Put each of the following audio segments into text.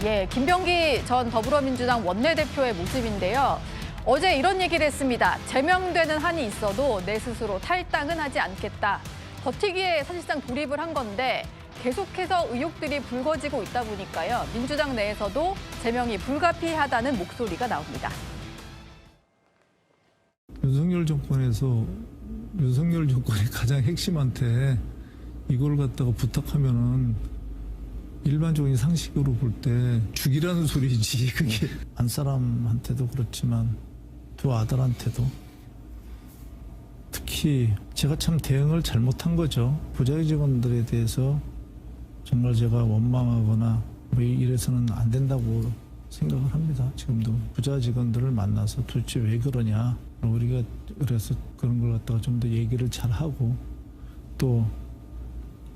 예, 김병기 전 더불어민주당 원내대표의 모습인데요. 어제 이런 얘기를 했습니다. 제명되는 한이 있어도 내 스스로 탈당은 하지 않겠다. 버티기에 사실상 돌입을 한 건데 계속해서 의혹들이 불거지고 있다 보니까요. 민주당 내에서도 제명이 불가피하다는 목소리가 나옵니다. 윤석열 정권에서 윤석열 정권의 가장 핵심한테 이걸 갖다가 부탁하면은 일반적인 상식으로 볼 때 죽이라는 소리지. 그게 안 사람한테도 그렇지만 두 아들한테도 특히 제가 참 대응을 잘못한 거죠. 부자의 직원들에 대해서 정말 제가 원망하거나 뭐 이래서는 안 된다고 생각을 합니다. 지금도 부자 직원들을 만나서 도대체 왜 그러냐. 우리가 그래서 그런 걸 갖다가 좀 더 얘기를 잘 하고 또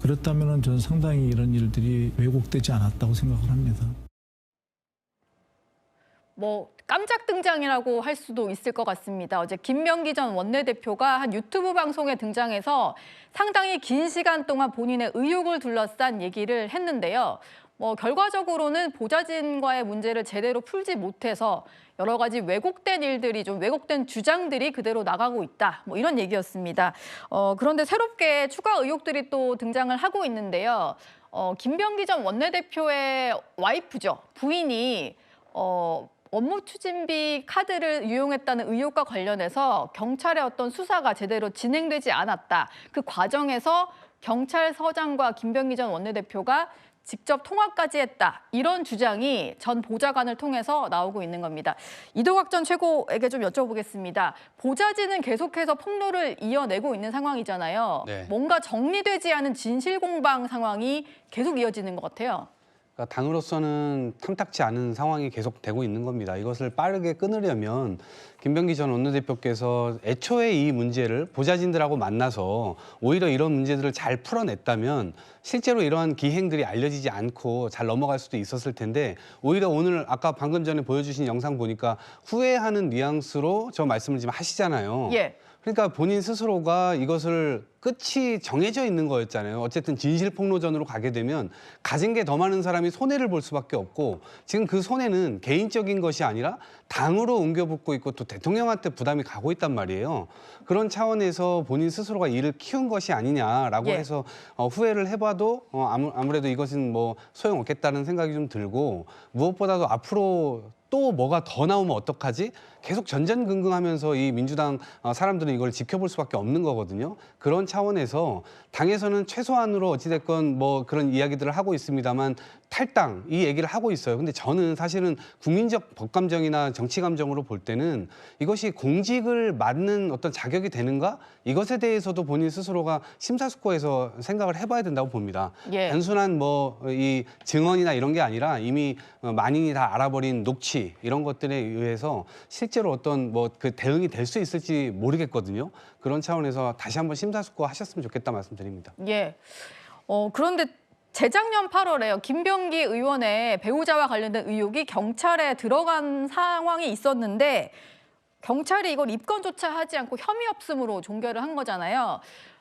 그렇다면은 저는 상당히 이런 일들이 왜곡되지 않았다고 생각을 합니다. 뭐 깜짝 등장이라고 할 수도 있을 것 같습니다. 어제 김병기 전 원내대표가 한 유튜브 방송에 등장해서 상당히 긴 시간 동안 본인의 의혹을 둘러싼 얘기를 했는데요. 결과적으로는 보좌진과의 문제를 제대로 풀지 못해서 여러 가지 왜곡된 일들이 좀 왜곡된 주장들이 그대로 나가고 있다. 이런 얘기였습니다. 그런데 새롭게 추가 의혹들이 또 등장을 하고 있는데요. 김병기 전 원내대표의 와이프죠. 부인이 업무 추진비 카드를 유용했다는 의혹과 관련해서 경찰의 어떤 수사가 제대로 진행되지 않았다. 그 과정에서 경찰서장과 김병기 전 원내대표가 직접 통화까지 했다. 이런 주장이 전 보좌관을 통해서 나오고 있는 겁니다. 이도각 전 최고에게 좀 여쭤보겠습니다. 보좌진은 계속해서 폭로를 이어내고 있는 상황이잖아요. 네. 뭔가 정리되지 않은 진실 공방 상황이 계속 이어지는 것 같아요. 그러니까 당으로서는 탐탁지 않은 상황이 계속되고 있는 겁니다. 이것을 빠르게 끊으려면 김병기 전 원내대표께서 애초에 이 문제를 보좌진들하고 만나서 오히려 이런 문제들을 잘 풀어냈다면 실제로 이러한 기행들이 알려지지 않고 잘 넘어갈 수도 있었을 텐데 오히려 오늘 아까 방금 전에 보여주신 영상 보니까 후회하는 뉘앙스로 저 말씀을 지금 하시잖아요. 예. 그러니까 본인 스스로가 이것을 끝이 정해져 있는 거였잖아요. 어쨌든 진실폭로전으로 가게 되면 가진 게 더 많은 사람이 손해를 볼 수밖에 없고 지금 그 손해는 개인적인 것이 아니라 당으로 옮겨붙고 있고 또 대통령한테 부담이 가고 있단 말이에요. 그런 차원에서 본인 스스로가 일을 키운 것이 아니냐라고 예. 해서 후회를 해봐도 아무래도 이것은 뭐 소용없겠다는 생각이 좀 들고 무엇보다도 앞으로 또 뭐가 더 나오면 어떡하지? 계속 전전긍긍하면서 이 민주당 사람들은 이걸 지켜볼 수밖에 없는 거거든요. 그런 차원에서 당에서는 최소한으로 어찌됐건 뭐 그런 이야기들을 하고 있습니다만 탈당 이 얘기를 하고 있어요. 근데 저는 사실은 국민적 법감정이나 정치 감정으로 볼 때는 이것이 공직을 맡는 어떤 자격이 되는가? 이것에 대해서도 본인 스스로가 심사숙고해서 생각을 해봐야 된다고 봅니다. 예. 단순한 뭐 이 증언이나 이런 게 아니라 이미 만인이 다 알아버린 녹취 이런 것들에 의해서 실제로 어떤 뭐 그 대응이 될 수 있을지 모르겠거든요. 그런 차원에서 다시 한번 심사숙고 하셨으면 좋겠다 말씀드립니다. 예. 그런데 재작년 8월에요. 김병기 의원의 배우자와 관련된 의혹이 경찰에 들어간 상황이 있었는데 경찰이 이걸 입건조차 하지 않고 혐의 없음으로 종결을 한 거잖아요.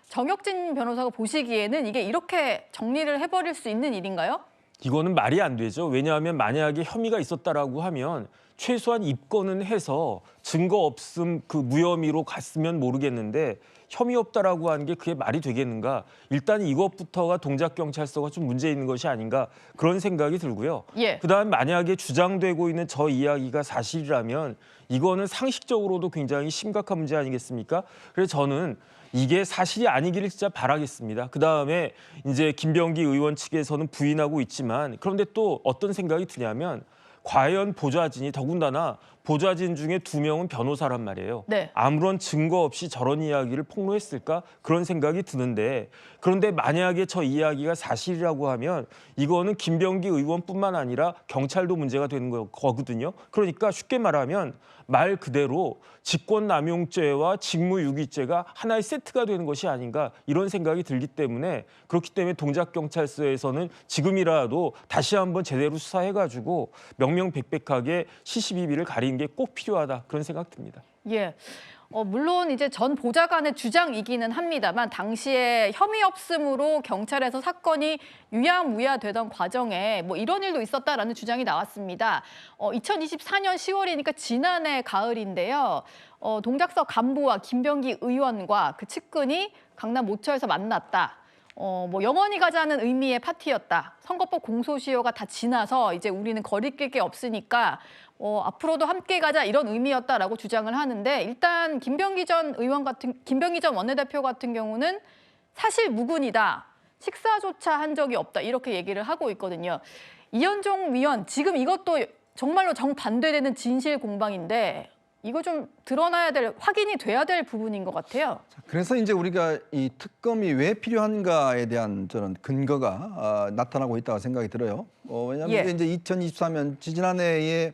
정혁진 변호사가 보시기에는 이게 이렇게 정리를 해버릴 수 있는 일인가요? 이거는 말이 안 되죠. 왜냐하면 만약에 혐의가 있었다라고 하면 최소한 입건은 해서 증거 없음 그 무혐의로 갔으면 모르겠는데 혐의 없다라고 하는 게 그게 말이 되겠는가? 일단 이것부터가 동작경찰서가 좀 문제 있는 것이 아닌가 그런 생각이 들고요. 예. 그다음 만약에 주장되고 있는 저 이야기가 사실이라면 이거는 상식적으로도 굉장히 심각한 문제 아니겠습니까? 그래서 저는 이게 사실이 아니기를 진짜 바라겠습니다. 그다음에 이제 김병기 의원 측에서는 부인하고 있지만 그런데 또 어떤 생각이 드냐면 과연 보좌진이 더군다나 보좌진 중에 2명은 변호사란 말이에요. 네. 아무런 증거 없이 저런 이야기를 폭로했을까? 그런 생각이 드는데 그런데 만약에 저 이야기가 사실이라고 하면 이거는 김병기 의원뿐만 아니라 경찰도 문제가 되는 거거든요. 그러니까 쉽게 말하면 말 그대로 직권남용죄와 직무유기죄가 하나의 세트가 되는 것이 아닌가 이런 생각이 들기 때문에 그렇기 때문에 동작경찰서에서는 지금이라도 다시 한번 제대로 수사해가지고 명명백백하게 시시비비를 가리는 게 꼭 필요하다 그런 생각 듭니다. 예. 물론 이제 전 보좌관의 주장이기는 합니다만 당시에 혐의 없음으로 경찰에서 사건이 유야무야되던 과정에 뭐 이런 일도 있었다라는 주장이 나왔습니다. 2024년 10월이니까 지난해 가을인데요. 동작서 간부와 김병기 의원과 그 측근이 강남 모처에서 만났다. 뭐 영원히 가자는 의미의 파티였다. 선거법 공소시효가 다 지나서 이제 우리는 거리낄 게 없으니까 앞으로도 함께 가자 이런 의미였다라고 주장을 하는데 일단 김병기 전 원내대표 같은 경우는 사실 무근이다. 식사조차 한 적이 없다. 이렇게 얘기를 하고 있거든요. 이현종 위원 지금 이것도 정말로 정반대되는 진실 공방인데 이거 좀 드러나야 될, 확인이 돼야 될 부분인 것 같아요. 그래서 이제 우리가 이 특검이 왜 필요한가에 대한 저는 근거가 나타나고 있다고 생각이 들어요. 왜냐하면 예. 이제 2023년 지지난해에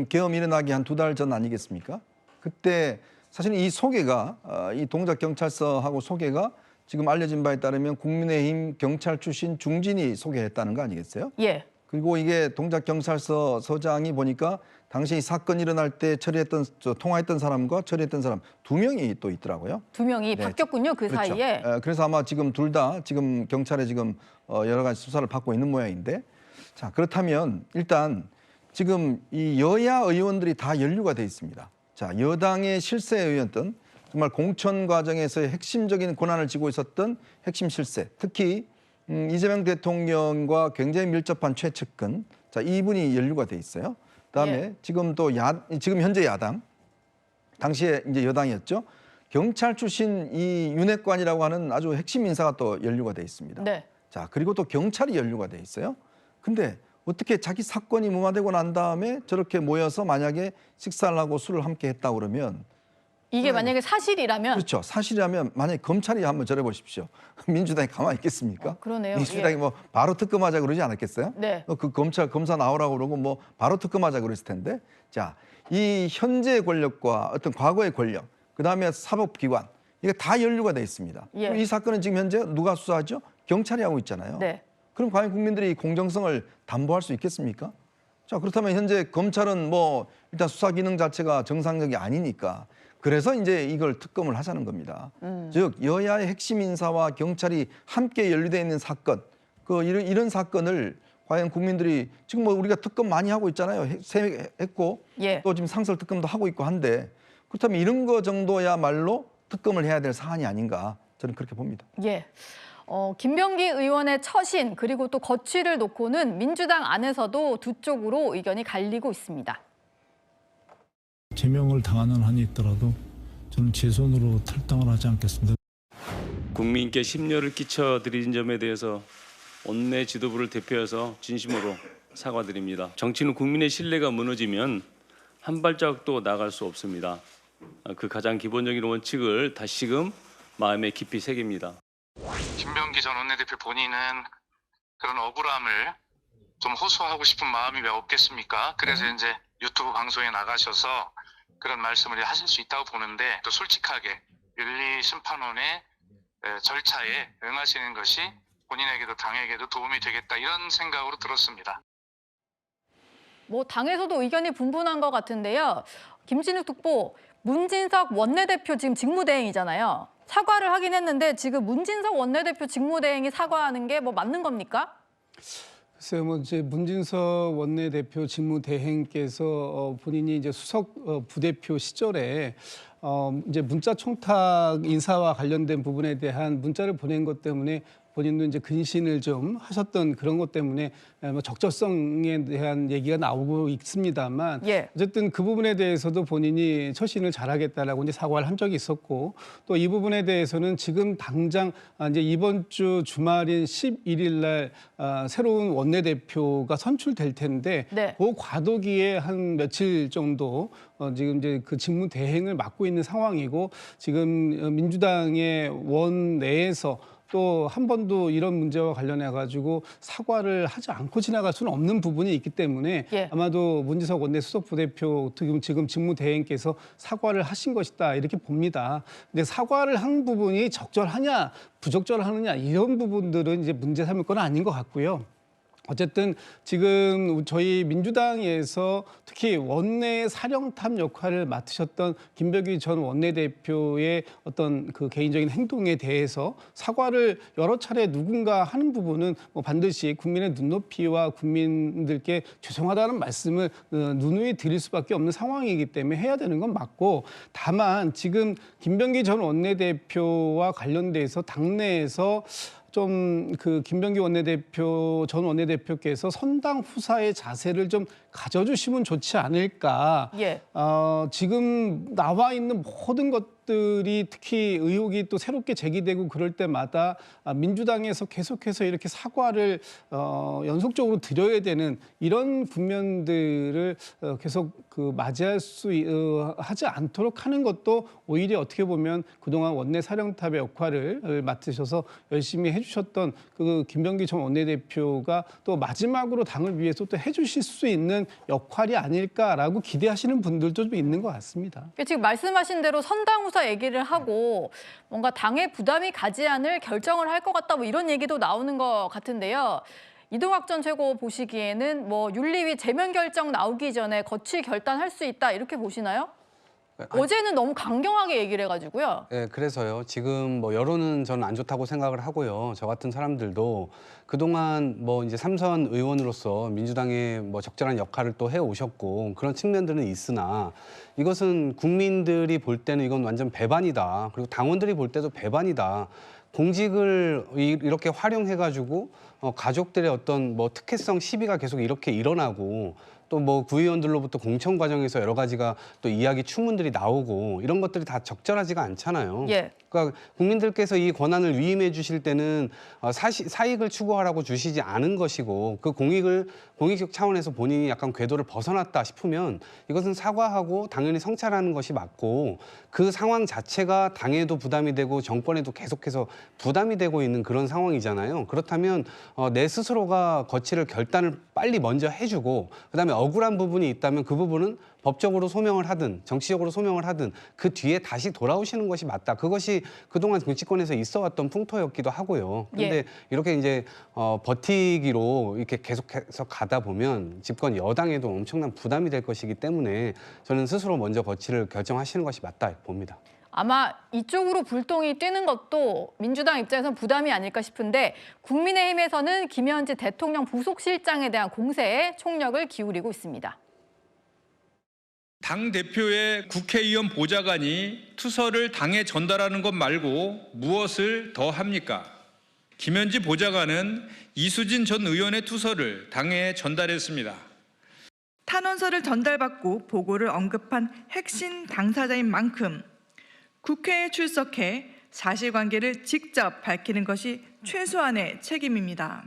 계엄이 일어나기 한 2달 전 아니겠습니까? 그때 사실 이 소개가 이 동작경찰서하고 소개가 지금 알려진 바에 따르면 국민의힘 경찰 출신 중진이 소개했다는 거 아니겠어요? 예. 그리고 이게 동작경찰서 서장이 보니까 당시 이 사건 일어날 때 통화했던 사람과 처리했던 사람 2명이 또 있더라고요. 2명이 네. 바뀌었군요. 그 그렇죠. 사이에. 그래서 아마 지금 둘 다 지금 경찰에 지금 여러 가지 수사를 받고 있는 모양인데, 자 그렇다면 일단 지금 이 여야 의원들이 다 연루가 돼 있습니다. 자 여당의 실세 의원들 정말 공천 과정에서의 핵심적인 권한을 쥐고 있었던 핵심 실세, 특히 이재명 대통령과 굉장히 밀접한 최측근, 자 이분이 연루가 돼 있어요. 그다음에 예. 지금 지금 현재 야당, 당시에 이제 여당이었죠. 경찰 출신 이 윤핵관이라고 하는 아주 핵심 인사가 또 연루가 돼 있습니다. 네. 자 그리고 또 경찰이 연루가 돼 있어요. 근데 어떻게 자기 사건이 무마되고 난 다음에 저렇게 모여서 만약에 식사를 하고 술을 함께 했다고 그러면 이게 만약에 사실이라면 그렇죠. 사실이라면 만약에 검찰이 한번 저래 보십시오. 민주당이 가만히 있겠습니까? 그러네요. 민주당이 예. 뭐 바로 특검하자 그러지 않았겠어요? 네. 그 검사 나오라고 그러고 뭐 바로 특검하자 그랬을 텐데. 자, 이 현재 권력과 어떤 과거의 권력, 그다음에 사법기관 이게 다 연루가 돼 있습니다. 예. 그럼 이 사건은 지금 현재 누가 수사하죠? 경찰이 하고 있잖아요. 네. 그럼 과연 국민들이 공정성을 담보할 수 있겠습니까? 자, 그렇다면 현재 검찰은 뭐 일단 수사 기능 자체가 정상적이 아니니까 그래서 이제 이걸 특검을 하자는 겁니다. 즉 여야의 핵심 인사와 경찰이 함께 연루돼 있는 사건, 이런 사건을 과연 국민들이 지금 뭐 우리가 특검 많이 하고 있잖아요. 했고 예. 또 지금 상설 특검도 하고 있고 한데 그렇다면 이런 거 정도야말로 특검을 해야 될 사안이 아닌가 저는 그렇게 봅니다. 예. 김병기 의원의 처신 그리고 또 거취를 놓고는 민주당 안에서도 두 쪽으로 의견이 갈리고 있습니다. 제명을 당하는 한이 있더라도 저는 제 손으로 탈당을 하지 않겠습니다. 국민께 심려를 끼쳐드린 점에 대해서 원내 지도부를 대표해서 진심으로 사과드립니다. 정치는 국민의 신뢰가 무너지면 한 발자국도 나갈 수 없습니다. 그 가장 기본적인 원칙을 다시금 마음에 깊이 새깁니다. 김병기 전 원내대표 본인은 그런 억울함을 좀 호소하고 싶은 마음이 왜 없겠습니까? 그래서 이제 유튜브 방송에 나가셔서 그런 말씀을 하실 수 있다고 보는데 또 솔직하게 윤리심판원의 절차에 응하시는 것이 본인에게도 당에게도 도움이 되겠다 이런 생각으로 들었습니다. 뭐 당에서도 의견이 분분한 것 같은데요. 김진욱 특보, 문진석 원내대표 지금 직무대행이잖아요. 사과를 하긴 했는데 지금 문진석 원내대표 직무대행이 사과하는 게 뭐 맞는 겁니까? 글쎄요, 뭐 이제 문진석 원내대표 직무대행께서 본인이 이제 수석 부대표 시절에 이제 문자 청탁 인사와 관련된 부분에 대한 문자를 보낸 것 때문에 본인도 이제 근신을 좀 하셨던 그런 것 때문에 뭐 적절성에 대한 얘기가 나오고 있습니다만 예. 어쨌든 그 부분에 대해서도 본인이 처신을 잘하겠다라고 이제 사과를 한 적이 있었고 또 이 부분에 대해서는 지금 당장 이제 이번 주 주말인 11일 날 새로운 원내대표가 선출될 텐데 네. 그 과도기에 한 며칠 정도 지금 이제 그 직무 대행을 맡고 있는 상황이고 지금 민주당의 원내에서 또 한 번도 이런 문제와 관련해 가지고 사과를 하지 않고 지나갈 수는 없는 부분이 있기 때문에 예. 아마도 문진석 원내 수석 부대표 지금 직무 대행께서 사과를 하신 것이다 이렇게 봅니다. 근데 사과를 한 부분이 적절하냐 부적절하느냐 이런 부분들은 이제 문제 삼을 건 아닌 것 같고요. 어쨌든 지금 저희 민주당에서 특히 원내 사령탑 역할을 맡으셨던 김병기 전 원내대표의 어떤 그 개인적인 행동에 대해서 사과를 여러 차례 누군가 하는 부분은 뭐 반드시 국민의 눈높이와 국민들께 죄송하다는 말씀을 누누이 드릴 수밖에 없는 상황이기 때문에 해야 되는 건 맞고, 다만 지금 김병기 전 원내대표와 관련돼서 당내에서 좀 그 김병기 전 원내대표께서 선당 후사의 자세를 좀 가져주시면 좋지 않을까. 예. 지금 나와 있는 모든 것들이 특히 의혹이 또 새롭게 제기되고 그럴 때마다 민주당에서 계속해서 이렇게 사과를 연속적으로 드려야 되는 이런 국면들을 계속 그 맞이할 하지 않도록 하는 것도 오히려 어떻게 보면 그동안 원내 사령탑의 역할을 맡으셔서 열심히 해주셨던 그 김병기 전 원내대표가 또 마지막으로 당을 위해서 또 해주실 수 있는 역할이 아닐까라고 기대하시는 분들도 좀 있는 것 같습니다. 지금 말씀하신 대로 선당후사 얘기를 하고 뭔가 당에 부담이 가지 않을 결정을 할 것 같다 뭐 이런 얘기도 나오는 것 같은데요. 이동학 전 최고 보시기에는 뭐 윤리위 제명 결정 나오기 전에 거취 결단할 수 있다 이렇게 보시나요? 어제는 너무 강경하게 얘기를 해가지고요. 네, 그래서요. 지금 뭐 여론은 저는 안 좋다고 생각을 하고요. 저 같은 사람들도 그동안 뭐 이제 3선 의원으로서 민주당의 뭐 적절한 역할을 또 해오셨고 그런 측면들은 있으나 이것은 국민들이 볼 때는 이건 완전 배반이다. 그리고 당원들이 볼 때도 배반이다. 공직을 이렇게 활용해가지고 가족들의 어떤 뭐 특혜성 시비가 계속 이렇게 일어나고 또 뭐 구의원들로부터 공천 과정에서 여러 가지가 또 이야기 추문들이 나오고 이런 것들이 다 적절하지가 않잖아요. 예. 그러니까 국민들께서 이 권한을 위임해 주실 때는 사익을 추구하라고 주시지 않은 것이고 그 공익적 차원에서 본인이 약간 궤도를 벗어났다 싶으면 이것은 사과하고 당연히 성찰하는 것이 맞고 그 상황 자체가 당에도 부담이 되고 정권에도 계속해서 부담이 되고 있는 그런 상황이잖아요. 그렇다면 내 스스로가 거취를 결단을 빨리 먼저 해주고 그다음에 억울한 부분이 있다면 그 부분은 법적으로 소명을 하든 정치적으로 소명을 하든 그 뒤에 다시 돌아오시는 것이 맞다. 그것이 그동안 정치권에서 있어왔던 풍토였기도 하고요. 그런데 예. 이렇게 이제 버티기로 이렇게 계속해서 가다 보면 집권 여당에도 엄청난 부담이 될 것이기 때문에 저는 스스로 먼저 거취를 결정하시는 것이 맞다 봅니다. 아마 이쪽으로 불똥이 뛰는 것도 민주당 입장에서는 부담이 아닐까 싶은데 국민의힘에서는 김현지 대통령 부속실장에 대한 공세에 총력을 기울이고 있습니다. 당대표의 국회의원 보좌관이 투서를 당에 전달하는 것 말고 무엇을 더 합니까? 김현지 보좌관은 이수진 전 의원의 투서를 당에 전달했습니다. 탄원서를 전달받고 보고를 언급한 핵심 당사자인 만큼 국회에 출석해 사실관계를 직접 밝히는 것이 최소한의 책임입니다.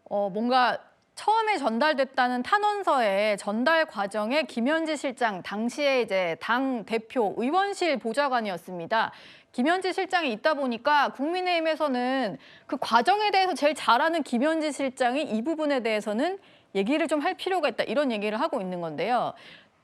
뭔가 처음에 전달됐다는 탄원서의 전달 과정에 김현지 실장, 당시에 이제 당 대표 의원실 보좌관이었습니다. 김현지 실장이 있다 보니까 국민의힘에서는 그 과정에 대해서 제일 잘 아는 김현지 실장이 이 부분에 대해서는 얘기를 좀 할 필요가 있다 이런 얘기를 하고 있는 건데요.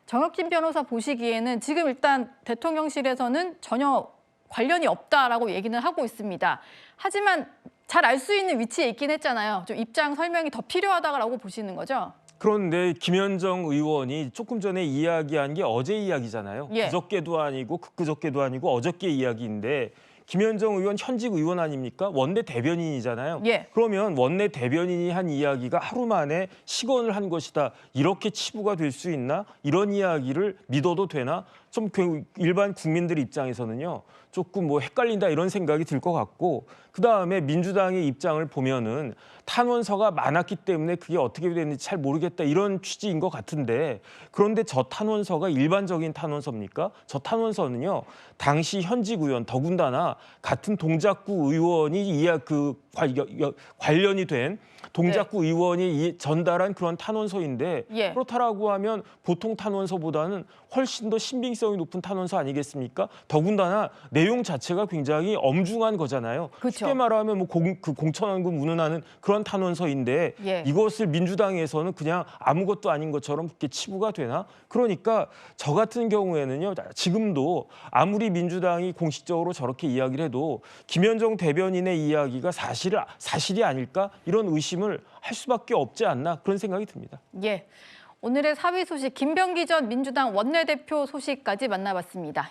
정혁진 변호사 보시기에는 지금 일단 대통령실에서는 전혀 관련이 없다라고 얘기는 하고 있습니다. 하지만 잘 알 수 있는 위치에 있긴 했잖아요. 좀 입장 설명이 더 필요하다고 보시는 거죠? 그런데 김현정 의원이 조금 전에 이야기한 게 어제 이야기잖아요. 예. 그저께도 아니고 그저께도 아니고 어저께 이야기인데 김현정 의원 현직 의원 아닙니까? 원내 대변인이잖아요. 예. 그러면 원내 대변인이 한 이야기가 하루 만에 식언을 한 것이다. 이렇게 치부가 될 수 있나? 이런 이야기를 믿어도 되나? 좀 일반 국민들 입장에서는요. 조금 뭐 헷갈린다 이런 생각이 들 것 같고 그다음에 민주당의 입장을 보면은 탄원서가 많았기 때문에 그게 어떻게 됐는지 잘 모르겠다 이런 취지인 것 같은데 그런데 저 탄원서가 일반적인 탄원서입니까? 저 탄원서는요. 당시 현직 의원 더군다나 같은 동작구 의원이 관련이 된 동작구 의원이 전달한 그런 탄원서인데 예. 그렇다라고 하면 보통 탄원서보다는 훨씬 더 신빙성이 높은 탄원서 아니겠습니까? 더군다나 내용 자체가 굉장히 엄중한 거잖아요. 그렇죠. 쉽게 말하면 뭐 공천왕국 운운하는 그런 탄원서인데 예. 이것을 민주당에서는 그냥 아무것도 아닌 것처럼 그렇게 치부가 되나? 그러니까 저 같은 경우에는요. 지금도 아무리 민주당이 공식적으로 저렇게 이야기를 해도 김현정 대변인의 이야기가 사실이 아닐까? 이런 의심을 할 수밖에 없지 않나? 그런 생각이 듭니다. 예. 오늘의 4위 소식 김병기 전 민주당 원내대표 소식까지 만나봤습니다.